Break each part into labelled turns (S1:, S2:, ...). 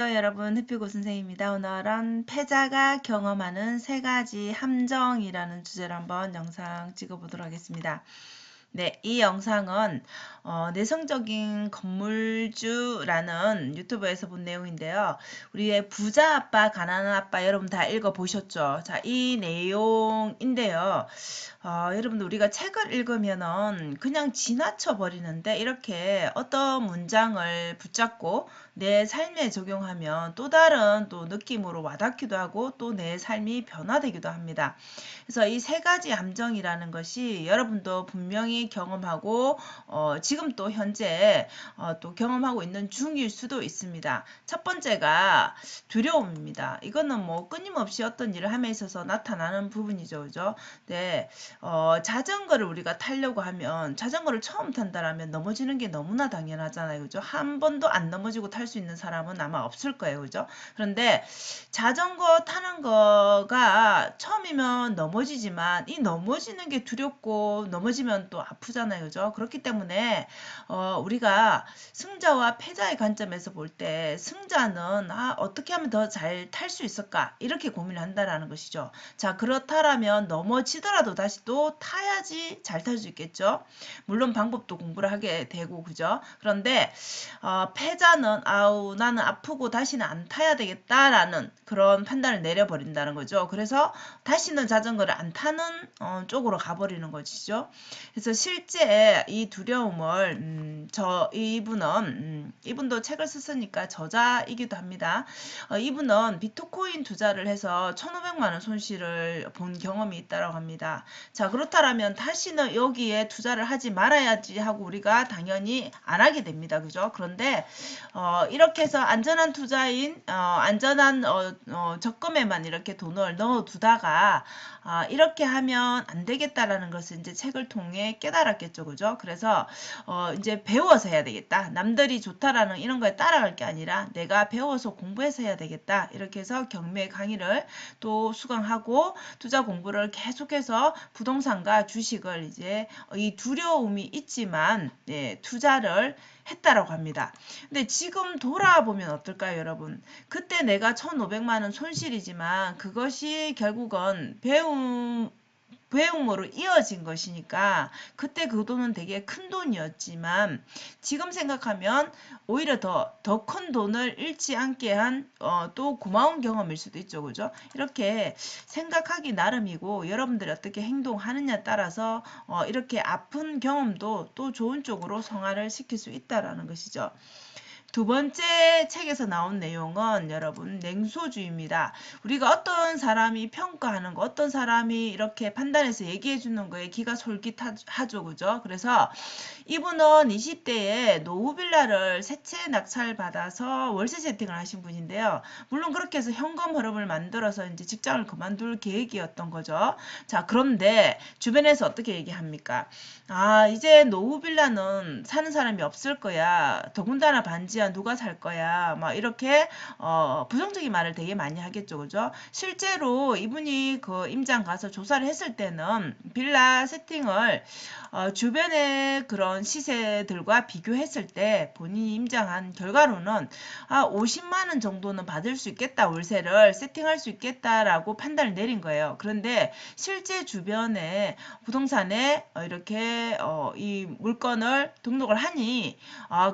S1: 여러분, 해피고 선생입니다. 오늘은 패자가 경험하는 세 가지 함정이라는 주제로 한번 영상 찍어보도록 하겠습니다. 네, 이 영상은 내성적인 건물주라는 유튜브에서 본 내용인데요. 우리의 부자 아빠, 가난한 아빠 여러분 다 읽어보셨죠? 자, 이 내용인데요. 여러분들 우리가 책을 읽으면은 그냥 지나쳐 버리는데 이렇게 어떤 문장을 붙잡고 내 삶에 적용하면 또 다른 또 느낌으로 와닿기도 하고 또 내 삶이 변화되기도 합니다. 그래서 이 세 가지 함정이라는 것이 여러분도 분명히 경험하고 지금 또 현재 또 경험하고 있는 중일 수도 있습니다. 첫 번째가 두려움입니다. 이거는 뭐 끊임없이 어떤 일을 함에 있어서 나타나는 부분이죠. 그죠? 네. 자전거를 우리가 타려고 하면 자전거를 처음 탄다라면 넘어지는 게 너무나 당연하잖아요. 그죠? 한 번도 안 넘어지고 탈 수 있는 사람은 아마 없을 거예요. 그죠? 그런데 자전거 타는 거가 처음이면 넘어지지만 이 넘어지는 게 두렵고 넘어지면 또 아프잖아요. 그죠? 그렇기 때문에 우리가 승자와 패자의 관점에서 볼 때 승자는 어떻게 하면 더 잘 탈 수 있을까? 이렇게 고민을 한다라는 것이죠. 자, 그렇다라면 넘어지더라도 다시 또 타야지 잘 탈 수 있겠죠. 물론 방법도 공부를 하게 되고 그죠. 그런데 패자는 나는 아프고 다시는 안 타야 되겠다라는 그런 판단을 내려버린다는 거죠. 그래서 다시는 자전거를 안 타는 쪽으로 가버리는 것이죠. 그래서 실제 이 두려움을 이분도 책을 썼으니까 저자이기도 합니다. 이분은 비트코인 투자를 해서 1,500만 원 손실을 본 경험이 있다고 합니다. 자, 그렇다면 다시는 여기에 투자를 하지 말아야지 하고 우리가 당연히 안 하게 됩니다. 그죠? 그런데 이렇게 해서 안전한 투자인 안전한 적금에만 이렇게 돈을 넣어두다가 이렇게 하면 안 되겠다라는 것을 이제 책을 통해 깨달았겠죠. 그죠? 그래서 이제 배워서 해야 되겠다. 남들이 좋다라는 이런 거에 따라갈 게 아니라 내가 배워서 공부해서 해야 되겠다. 이렇게 해서 경매 강의를 또 수강하고 투자 공부를 계속해서 부동산과 주식을 이제 이 두려움이 있지만 투자를 했다라고 합니다. 근데 지금 돌아보면 어떨까요, 여러분? 그때 내가 1,500만 원 손실이지만 그것이 결국은 배움으로 이어진 것이니까 그때 그 돈은 되게 큰 돈이었지만 지금 생각하면 오히려 더 큰 돈을 잃지 않게 한 또 고마운 경험일 수도 있죠. 그죠? 이렇게 생각하기 나름이고 여러분들이 어떻게 행동하느냐에 따라서 이렇게 아픈 경험도 또 좋은 쪽으로 성화를 시킬 수 있다라는 것이죠. 두 번째 책에서 나온 내용은 여러분 냉소주의입니다. 우리가 어떤 사람이 평가하는 거, 어떤 사람이 이렇게 판단해서 얘기해 주는 거에 기가 솔깃하죠. 그죠? 그래서 이분은 20대에 노후 빌라를 세 채 낙찰받아서 월세 세팅을 하신 분인데요. 물론 그렇게 해서 현금 흐름을 만들어서 이제 직장을 그만둘 계획이었던 거죠. 자, 그런데 주변에서 어떻게 얘기합니까? 이제 노후 빌라는 사는 사람이 없을 거야. 더군다나 반지하 누가 살 거야. 막 이렇게 부정적인 말을 되게 많이 하겠죠. 그죠? 실제로 이분이 그 임장 가서 조사를 했을 때는 빌라 세팅을 주변의 그런 시세들과 비교했을 때 본인이 임장한 결과로는 50만 원 정도는 받을 수 있겠다. 월세를 세팅할 수 있겠다라고 판단을 내린 거예요. 그런데 실제 주변에 부동산에 이렇게 이 물건을 등록을 하니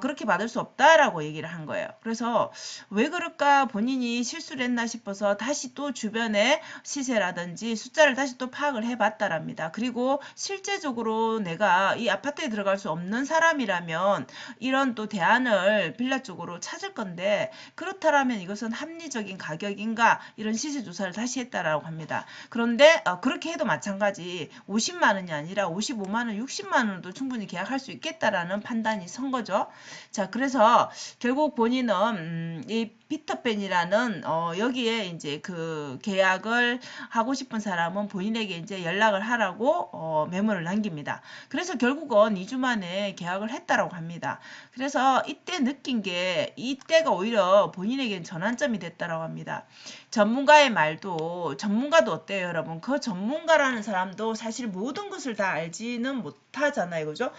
S1: 그렇게 받을 수 없다라고 얘기를 한 거예요. 그래서 왜 그럴까 본인이 실수를 했나 싶어서 다시 또 주변의 시세라든지 숫자를 다시 또 파악을 해봤다랍니다. 그리고 실제적으로 내가 이 아파트에 들어갈 수 없는 사람이라면 이런 또 대안을 빌라 쪽으로 찾을 건데 그렇다면 이것은 합리적인 가격인가 이런 시세 조사를 다시 했다라고 합니다. 그런데 그렇게 해도 마찬가지 50만 원이 아니라 55만 원, 60만 원도 충분히 계약할 수 있겠다라는 판단이 선 거죠. 자, 그래서 결국 본인은 이 피터팬이라는 여기에 이제 그 계약을 하고 싶은 사람은 본인에게 이제 연락을 하라고 메모를 남깁니다. 그래서 결국은 2주 만에 계약을 했다라고 합니다. 그래서 이때 느낀 게 이때가 오히려 본인에겐 전환점이 됐다라고 합니다. 전문가의 말도 전문가도 어때요, 여러분? 그 전문가라는 사람도 사실 모든 것을 다 알지는 못하잖아요, 그죠?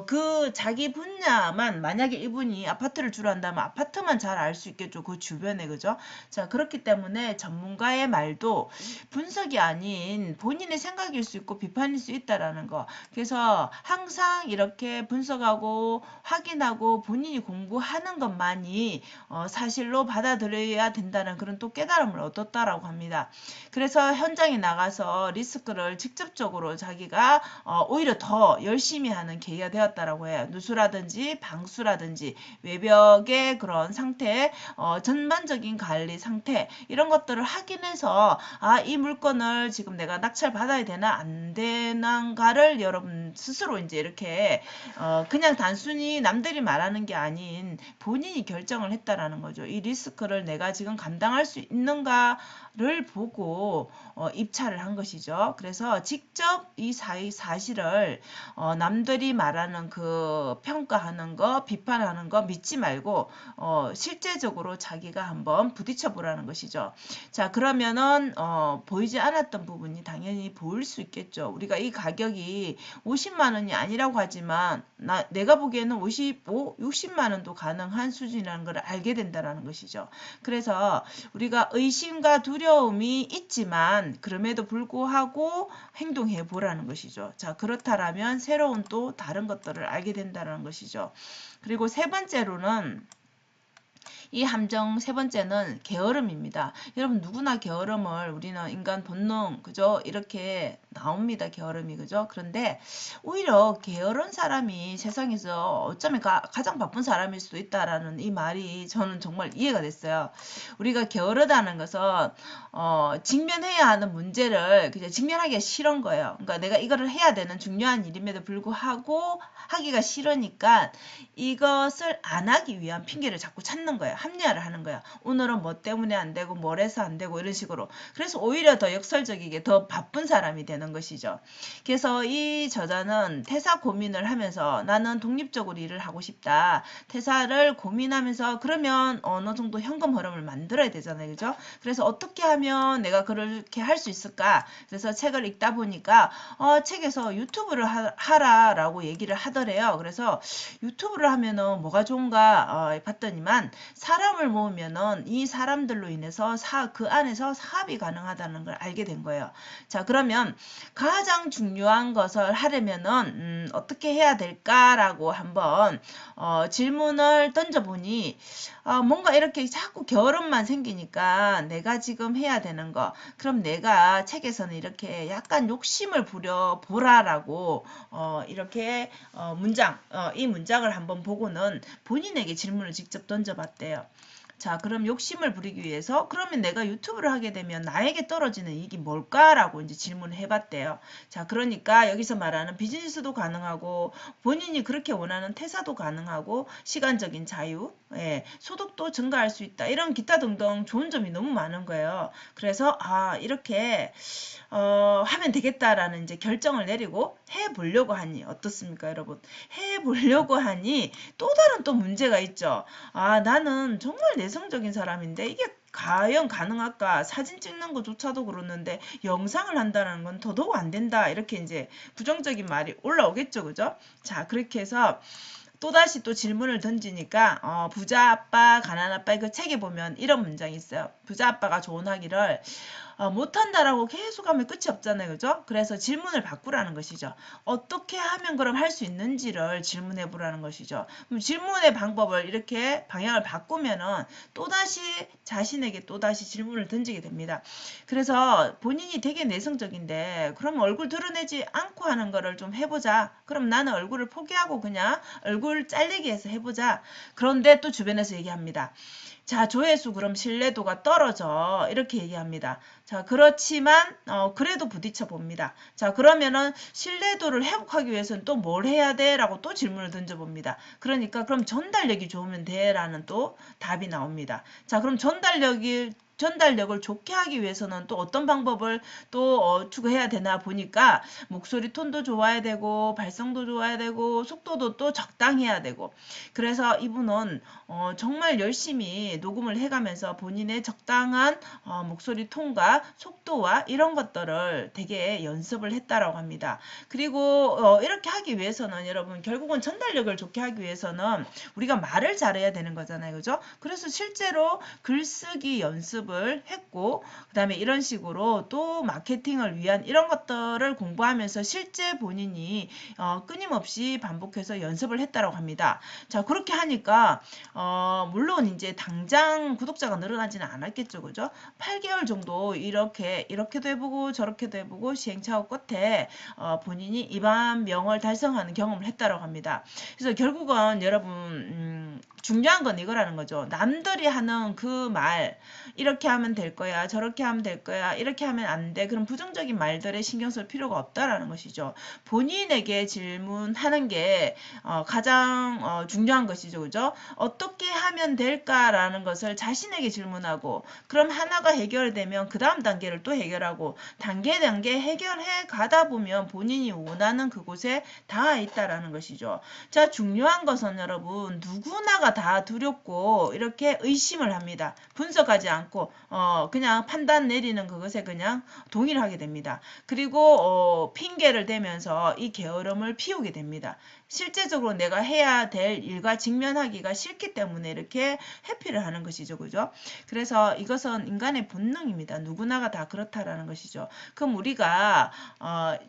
S1: 그 자기 분야만 만약에 이분이 아파트를 위주로 한다면 아파트만 잘 알 수 있겠죠. 그 주변에, 그죠? 자, 그렇기 때문에 전문가의 말도 분석이 아닌 본인의 생각일 수 있고 비판일 수 있다라는 거. 그래서 항상 이렇게 분석하고 확인하고 본인이 공부하는 것만이 사실로 받아들여야 된다는 그런 또 깨달음을 얻었다라고 합니다. 그래서 현장에 나가서 리스크를 직접적으로 자기가 오히려 더 열심히 하는 계기가 되었다라고 해요. 누수라든지 방수라든지 외벽의 그런 상태, 전반적인 관리 상태 이런 것들을 확인해서 이 물건을 지금 내가 낙찰 받아야 되나 안 되는가를 여러분 스스로 이제 이렇게 그냥 단순히 남들이 말하는 게 아닌 본인이 결정을 했다라는 거죠. 이 리스크를 내가 지금 감당할 수 있는가를 보고 입찰을 한 것이죠. 그래서 직접 이 사실을 남들이 말하는 그 평가하는 거, 비판하는 거 믿지 말고 실제적으로 자기가 한번 부딪혀 보라는 것이죠. 자, 그러면은 보이지 않았던 부분이 당연히 보일 수 있겠죠. 우리가 이 가격이 50만 원이 아니라고 하지만 내가 보기에는 55, 60만 원도 가능한 수준이라는 걸 알게 된다는 것이죠. 그래서 우리가 의심과 두려움이 있지만 그럼에도 불구하고 행동해 보라는 것이죠. 자, 그렇다라면 새로운 또 다른 것들을 알게 된다는 것이죠. 그리고 세 번째로는 이 함정 세 번째는 게으름입니다. 여러분 누구나 게으름을 우리는 인간 본능 그죠? 이렇게 나옵니다. 게으름이 그죠? 그런데 오히려 게으른 사람이 세상에서 어쩌면 가장 바쁜 사람일 수도 있다라는 이 말이 저는 정말 이해가 됐어요. 우리가 게으르다는 것은 직면해야 하는 문제를 그냥 직면하기가 싫은 거예요. 그러니까 내가 이거를 해야 되는 중요한 일임에도 불구하고 하기가 싫으니까 이것을 안 하기 위한 핑계를 자꾸 찾는 거예요. 합리화를 하는 거야. 오늘은 뭐 때문에 안 되고 뭘 해서 안 되고 이런 식으로. 그래서 오히려 더 역설적이게 더 바쁜 사람이 되는 것이죠. 그래서 이 저자는 퇴사 고민을 하면서 나는 독립적으로 일을 하고 싶다. 퇴사를 고민하면서 그러면 어느 정도 현금 흐름을 만들어야 되잖아요. 그죠? 그래서 어떻게 하면 내가 그렇게 할 수 있을까? 그래서 책을 읽다 보니까 책에서 유튜브를 하라라고 얘기를 하더래요. 그래서 유튜브를 하면은 뭐가 좋은가 봤더니만 사람을 모으면은 이 사람들로 인해서 그 안에서 사업이 가능하다는 걸 알게 된 거예요. 자, 그러면 가장 중요한 것을 하려면은 어떻게 해야 될까라고 한번 질문을 던져보니 뭔가 이렇게 자꾸 게으름만 생기니까 내가 지금 해야 되는 거 그럼 내가 책에서는 이렇게 약간 욕심을 부려 보라라고 이렇게 이 문장을 한번 보고는 본인에게 질문을 직접 던져봤대요. 자, 그럼 욕심을 부리기 위해서 그러면 내가 유튜브를 하게 되면 나에게 떨어지는 이익이 뭘까라고 이제 질문을 해봤대요. 자, 그러니까 여기서 말하는 비즈니스도 가능하고 본인이 그렇게 원하는 퇴사도 가능하고 시간적인 자유, 소득도 증가할 수 있다. 이런 기타 등등 좋은 점이 너무 많은 거예요. 그래서 이렇게 하면 되겠다라는 이제 결정을 내리고 해보려고 하니 어떻습니까, 여러분? 해보려고 하니 또 다른 또 문제가 있죠. 나는 정말 내성적인 사람인데 이게 과연 가능할까? 사진 찍는 것조차도 그러는데 영상을 한다는 건 더더욱 안 된다. 이렇게 이제 부정적인 말이 올라오겠죠, 그죠? 자, 그렇게 해서 또다시 또 질문을 던지니까 부자 아빠, 가난 아빠 그 책에 보면 이런 문장이 있어요. 부자 아빠가 조언하기를 못한다라고 계속 하면 끝이 없잖아요. 그죠? 그래서 질문을 바꾸라는 것이죠. 어떻게 하면 그럼 할 수 있는지를 질문해 보라는 것이죠. 그럼 질문의 방법을 이렇게 방향을 바꾸면은 또다시 자신에게 또다시 질문을 던지게 됩니다. 그래서 본인이 되게 내성적인데 그럼 얼굴 드러내지 않고 하는 거를 좀 해보자. 그럼 나는 얼굴을 포기하고 그냥 얼굴 잘리기 해서 해보자. 그런데 또 주변에서 얘기합니다. 자, 조회수 그럼 신뢰도가 떨어져. 이렇게 얘기합니다. 자, 그렇지만 그래도 부딪혀 봅니다. 자, 그러면은 신뢰도를 회복하기 위해서는 또 뭘 해야 돼? 라고 또 질문을 던져봅니다. 그러니까 그럼 전달력이 좋으면 돼? 라는 또 답이 나옵니다. 자, 그럼 전달력이 전달력을 좋게 하기 위해서는 또 어떤 방법을 또 추구해야 되나 보니까 목소리 톤도 좋아야 되고 발성도 좋아야 되고 속도도 또 적당해야 되고 그래서 이분은 정말 열심히 녹음을 해가면서 본인의 적당한 목소리 톤과 속도와 이런 것들을 되게 연습을 했다라고 합니다. 그리고 이렇게 하기 위해서는 여러분 결국은 전달력을 좋게 하기 위해서는 우리가 말을 잘해야 되는 거잖아요. 그죠? 그래서 실제로 글쓰기 연습을 했고 그 다음에 이런 식으로 또 마케팅을 위한 이런 것들을 공부하면서 실제 본인이 끊임없이 반복해서 연습을 했다라고 합니다. 자, 그렇게 하니까 물론 이제 당장 구독자가 늘어나지는 않았겠죠. 그죠? 8개월 정도 이렇게도 해보고 저렇게도 해보고 시행착오 끝에 본인이 2만 명을 달성하는 경험을 했다라고 합니다. 그래서 결국은 여러분 중요한 건 이거라는 거죠. 남들이 하는 그 말 이렇게 하면 될 거야 저렇게 하면 될 거야 이렇게 하면 안 돼 그런 부정적인 말들에 신경 쓸 필요가 없다라는 것이죠. 본인에게 질문하는 게 가장 중요한 것이죠. 그죠? 어떻게 하면 될까라는 것을 자신에게 질문하고 그럼 하나가 해결되면 그 다음 단계를 또 해결하고 단계 해결해 가다 보면 본인이 원하는 그곳에 닿아 있다라는 것이죠. 자, 중요한 것은 여러분 누구나가 다 두렵고 이렇게 의심을 합니다. 분석하지 않고 그냥 판단 내리는 그것에 그냥 동의를 하게 됩니다. 그리고 핑계를 대면서 이 게으름을 피우게 됩니다. 실제적으로 내가 해야 될 일과 직면하기가 싫기 때문에 이렇게 회피를 하는 것이죠. 그죠? 그래서 이것은 인간의 본능입니다. 누구나가 다 그렇다라는 것이죠. 그럼 우리가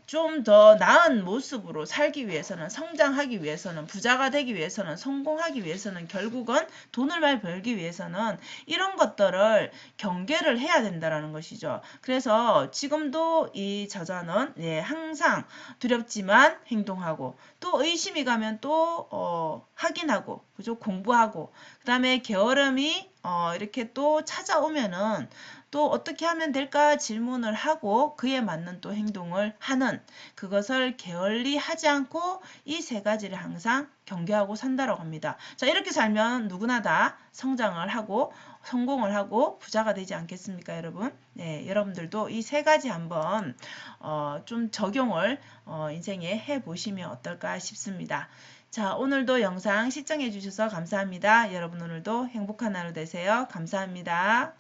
S1: 좀 더 나은 모습으로 살기 위해서는 성장하기 위해서는 부자가 되기 위해서는 성공하기 위해서는 결국은 돈을 많이 벌기 위해서는 이런 것들을 경계를 해야 된다라는 것이죠. 그래서 지금도 이 저자는 항상 두렵지만 행동하고 또 의심이 가면 또 확인하고 그죠? 공부하고 그다음에 게으름이 이렇게 또 찾아오면은 또 어떻게 하면 될까 질문을 하고 그에 맞는 또 행동을 하는 그것을 게을리 하지 않고 이 세 가지를 항상 경계하고 산다라고 합니다. 자, 이렇게 살면 누구나 다 성장을 하고 성공을 하고 부자가 되지 않겠습니까, 여러분? 네, 여러분들도 이 세 가지 한번 좀 적용을 인생에 해보시면 어떨까 싶습니다. 자, 오늘도 영상 시청해 주셔서 감사합니다. 여러분 오늘도 행복한 하루 되세요. 감사합니다.